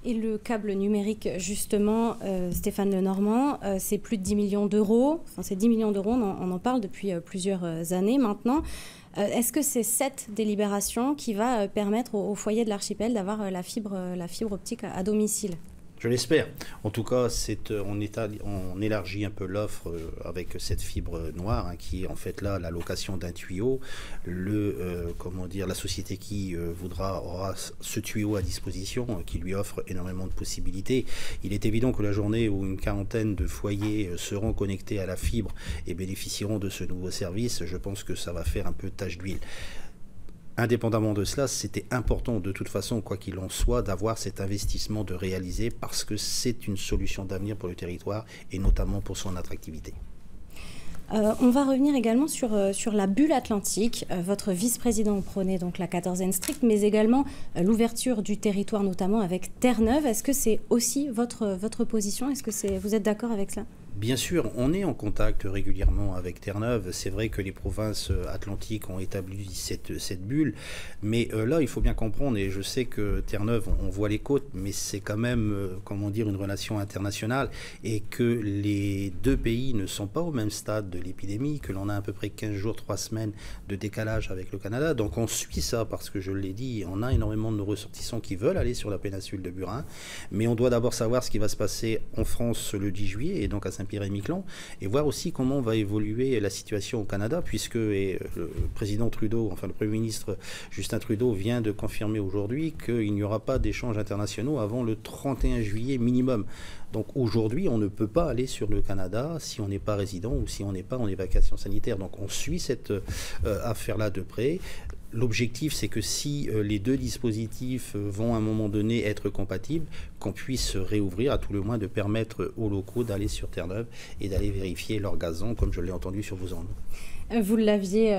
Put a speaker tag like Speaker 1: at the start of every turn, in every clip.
Speaker 1: Et le câble numérique, justement, Stéphane Lenormand, c'est plus de 10 millions d'euros. Enfin, c'est 10 millions d'euros, on en parle depuis plusieurs années maintenant. Est-ce que c'est cette délibération qui va permettre au foyer de l'archipel d'avoir la fibre optique à domicile ?
Speaker 2: Je l'espère. En tout cas, on élargit un peu l'offre avec cette fibre noire, qui est en fait là la location d'un tuyau. La société qui aura ce tuyau à disposition, qui lui offre énormément de possibilités. Il est évident que la journée où une quarantaine de foyers seront connectés à la fibre et bénéficieront de ce nouveau service, je pense que ça va faire un peu tache d'huile. Indépendamment de cela, c'était important de toute façon, quoi qu'il en soit, d'avoir cet investissement de réaliser parce que c'est une solution d'avenir pour le territoire et notamment pour son attractivité.
Speaker 1: On va revenir également sur la bulle atlantique. Votre vice-président prônait donc la 14e stricte, mais également l'ouverture du territoire, notamment avec Terre-Neuve. Est-ce que c'est aussi votre position ? Est-ce que vous êtes d'accord avec cela ?
Speaker 2: Bien sûr, on est en contact régulièrement avec Terre-Neuve. C'est vrai que les provinces atlantiques ont établi cette bulle. Mais là, il faut bien comprendre, et je sais que Terre-Neuve, on voit les côtes, mais c'est quand même, une relation internationale. Et que les deux pays ne sont pas au même stade de l'épidémie, que l'on a à peu près 15 jours, 3 semaines de décalage avec le Canada. Donc on suit ça, parce que je l'ai dit, on a énormément de nos ressortissants qui veulent aller sur la péninsule de Burin. Mais on doit d'abord savoir ce qui va se passer en France le 10 juillet, et donc à Saint-Pierre-et-Miquelon, et voir aussi comment va évoluer la situation au Canada, puisque le président Trudeau, enfin le Premier ministre Justin Trudeau vient de confirmer aujourd'hui qu'il n'y aura pas d'échanges internationaux avant le 31 juillet minimum. Donc aujourd'hui, on ne peut pas aller sur le Canada si on n'est pas résident ou si on n'est pas en évacuation sanitaire. Donc on suit cette affaire-là de près. L'objectif, c'est que si les deux dispositifs vont à un moment donné être compatibles, qu'on puisse réouvrir, à tout le moins de permettre aux locaux d'aller sur Terre-Neuve et d'aller vérifier leur gazon, comme je l'ai entendu sur vos ondes.
Speaker 1: Vous l'aviez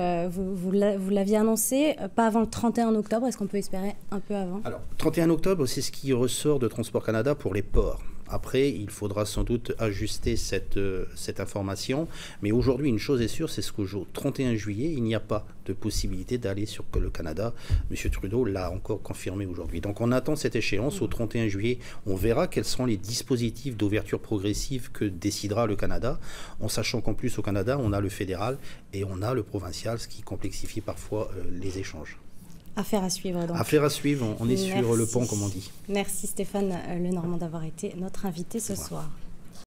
Speaker 1: annoncé, pas avant le 31 octobre. Est-ce qu'on peut espérer un peu avant ?
Speaker 2: Alors, 31 octobre, c'est ce qui ressort de Transport Canada pour les ports. Après, il faudra sans doute ajuster cette information. Mais aujourd'hui, une chose est sûre, c'est qu'au 31 juillet, il n'y a pas de possibilité d'aller sur le Canada. M. Trudeau l'a encore confirmé aujourd'hui. Donc on attend cette échéance. Au 31 juillet, on verra quels seront les dispositifs d'ouverture progressive que décidera le Canada, en sachant qu'en plus au Canada, on a le fédéral et on a le provincial, ce qui complexifie parfois les échanges.
Speaker 1: Affaire à suivre donc.
Speaker 2: Affaire à suivre, on est sur le pont comme on dit.
Speaker 1: Merci Stéphane Lenormand d'avoir été notre invité ce soir.